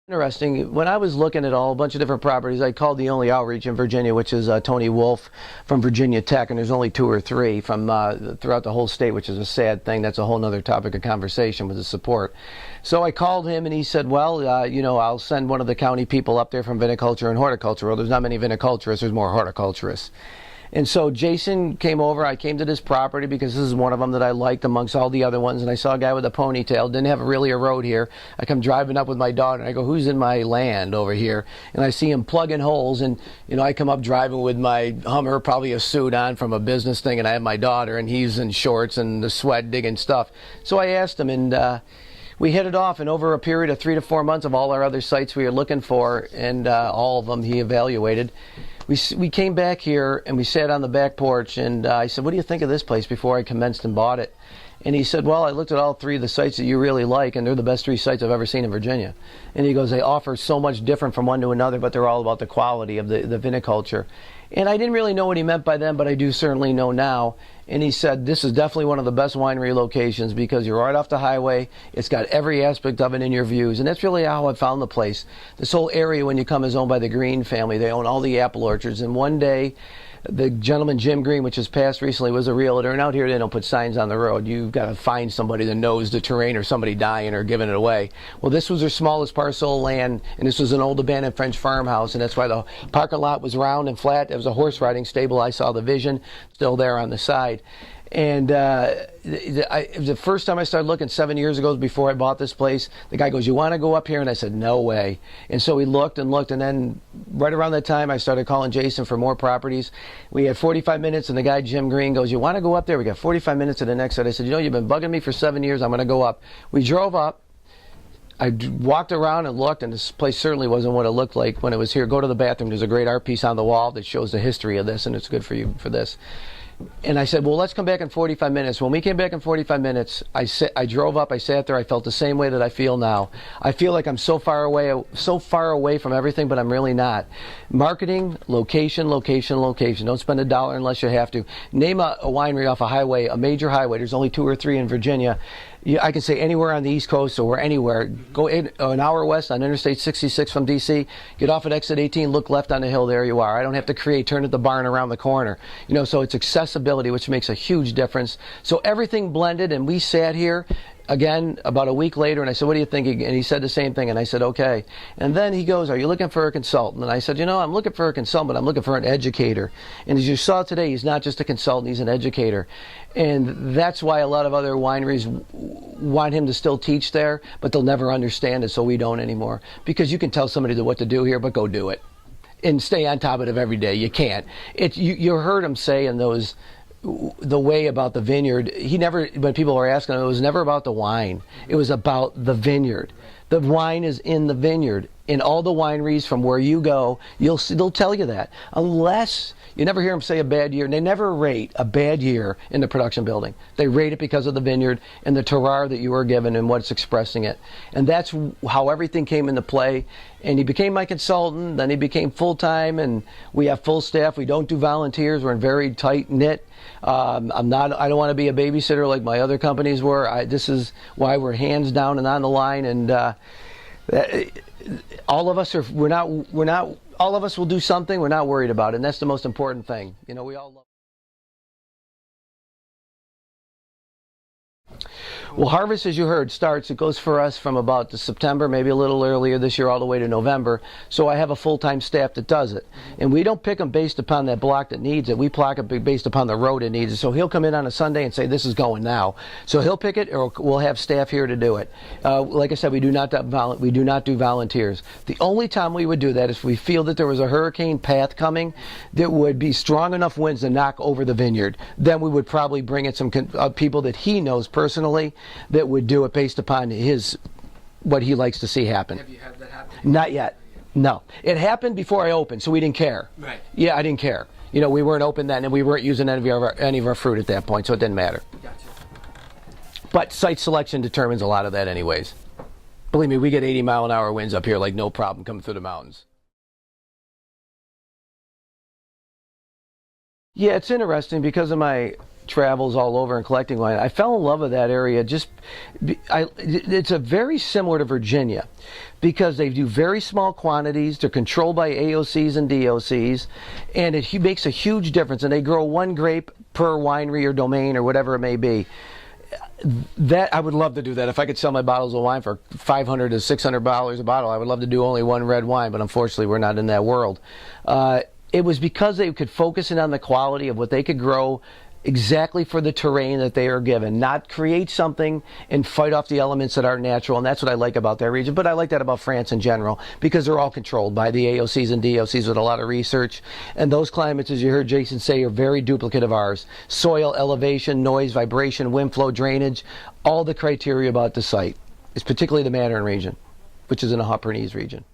Interesting. When I was looking at a bunch of different properties, I called the only outreach in Virginia, which is Tony Wolf from Virginia Tech, and there's only two or three from throughout the whole state, which is a sad thing. That's a whole other topic of conversation with the support. So I called him, and he said, well, I'll send one of the county people up there from viniculture and horticulture. Well, there's not many viniculturists, there's more horticulturists. And so Jason came over. I came to this property because this is one of them that I liked amongst all the other ones. And I saw a guy with a ponytail. Didn't have really a road here. I come driving up with my daughter. And I go, who's in my land over here? And I see him plugging holes. And, I come up driving with my Hummer, probably a suit on from a business thing. And I have my daughter. And he's in shorts and the sweat digging stuff. So I asked him. And we hit it off. And over a period of 3 to 4 months of all our other sites we were looking for, and all of them he evaluated, we came back here and we sat on the back porch, and I said, what do you think of this place, before I commenced and bought it? And he said, well, I looked at all three of the sites that you really like, and they're the best 3 sites I've ever seen in Virginia. And he goes, they offer so much different from one to another, but they're all about the quality of the viniculture. And I didn't really know what he meant by then, but I do certainly know now. And he said, this is definitely one of the best winery locations because you're right off the highway. It's got every aspect of it in your views. And that's really how I found the place. This whole area, when you come, is owned by the Green family. They own all the apple orchards. And one day, the gentleman, Jim Green, which has passed recently, was a realtor. And out here, they don't put signs on the road. You've got to find somebody that knows the terrain, or somebody dying or giving it away. Well, this was their smallest parcel of land, and this was an old abandoned French farmhouse. And that's why the parking lot was round and flat. It was a horse riding stable. I saw the vision still there on the side. And the first time I started looking 7 years ago, before I bought this place, the guy goes, you want to go up here? And I said, no way. And so we looked and looked, and then right around that time, I started calling Jason for more properties. We had 45 minutes, and the guy, Jim Green, goes, you want to go up there? We got 45 minutes to the next side. I said, you've been bugging me for 7 years. I'm going to go up. We drove up. I walked around and looked, and this place certainly wasn't what it looked like when it was here. Go to the bathroom. There's a great art piece on the wall that shows the history of this, and it's good for you for this. And I said, well, let's come back in 45 minutes. When we came back in 45 minutes, I drove up, I sat there, I felt the same way that I feel now. I feel like I'm so far away from everything, but I'm really not. Marketing, location, location, location. Don't spend $1 unless you have to. Name a winery off a highway, a major highway. There's only 2 or 3 in Virginia. I can say anywhere on the East Coast or anywhere. Go an hour west on Interstate 66 from D.C., get off at exit 18, look left on the hill, there you are. I don't have to turn at the barn around the corner. So it's accessibility, which makes a huge difference. So everything blended, and we sat here again about a week later, and I said, what do you think? And he said the same thing, and I said, okay. And then he goes, are you looking for a consultant? And I said, I'm looking for a consultant, but I'm looking for an educator. And as you saw today, he's not just a consultant, he's an educator. And that's why a lot of other wineries want him to still teach there, but they'll never understand it, so we don't anymore. Because you can tell somebody what to do here, but go do it. And stay on top of it every day. You can't. You heard him say in the way about the vineyard, when people were asking him, it was never about the wine. It was about the vineyard. The wine is in the vineyard. In all the wineries from where you go, they'll tell you that. Unless, you never hear them say a bad year. And they never rate a bad year in the production building. They rate it because of the vineyard and the terroir that you were given and what's expressing it. And that's how everything came into play. And he became my consultant, then he became full-time, and we have full staff. We don't do volunteers. We're very tight-knit. I don't want to be a babysitter like my other companies were. This is why we're hands down and on the line. And all of us all of us will do something. We're not worried about it, and that's the most important thing. We all love. Well, harvest, as you heard, it goes for us from about September, maybe a little earlier this year, all the way to November. So I have a full-time staff that does it. And we don't pick them based upon that block that needs it. We block it based upon the road it needs it. So he'll come in on a Sunday and say, this is going now. So he'll pick it, or we'll have staff here to do it. Like I said, we do not do volunteers. The only time we would do that is if we feel that there was a hurricane path coming that would be strong enough winds to knock over the vineyard. Then we would probably bring in some people that he knows personally that would do it based upon what he likes to see happen. Have you had that happen? Not yet. No. It happened before I opened, so we didn't care. Right. Yeah, I didn't care. We weren't open then, and we weren't using any of our fruit at that point, so it didn't matter. Gotcha. But site selection determines a lot of that anyways. Believe me, we get 80-mile-an-hour winds up here like no problem coming through the mountains. Yeah, it's interesting because of my travels all over and collecting wine, I fell in love with that area. It's a very similar to Virginia because they do very small quantities. They're controlled by AOCs and DOCs, and it makes a huge difference. And they grow one grape per winery or domain or whatever it may be. That I would love to do that. If I could sell my bottles of wine for $500 to $600 a bottle, I would love to do only one red wine, but unfortunately we're not in that world. It was because they could focus in on the quality of what they could grow exactly for the terrain that they are given, not create something and fight off the elements that aren't natural. And that's what I like about that region. But I like that about France in general because they're all controlled by the AOCs and DOCs with a lot of research. And those climates, as you heard Jason say, are very duplicate of ours. Soil, elevation, noise, vibration, wind flow, drainage, all the criteria about the site. It's particularly the Mandarin region, which is in the Haut-Pyrénées region.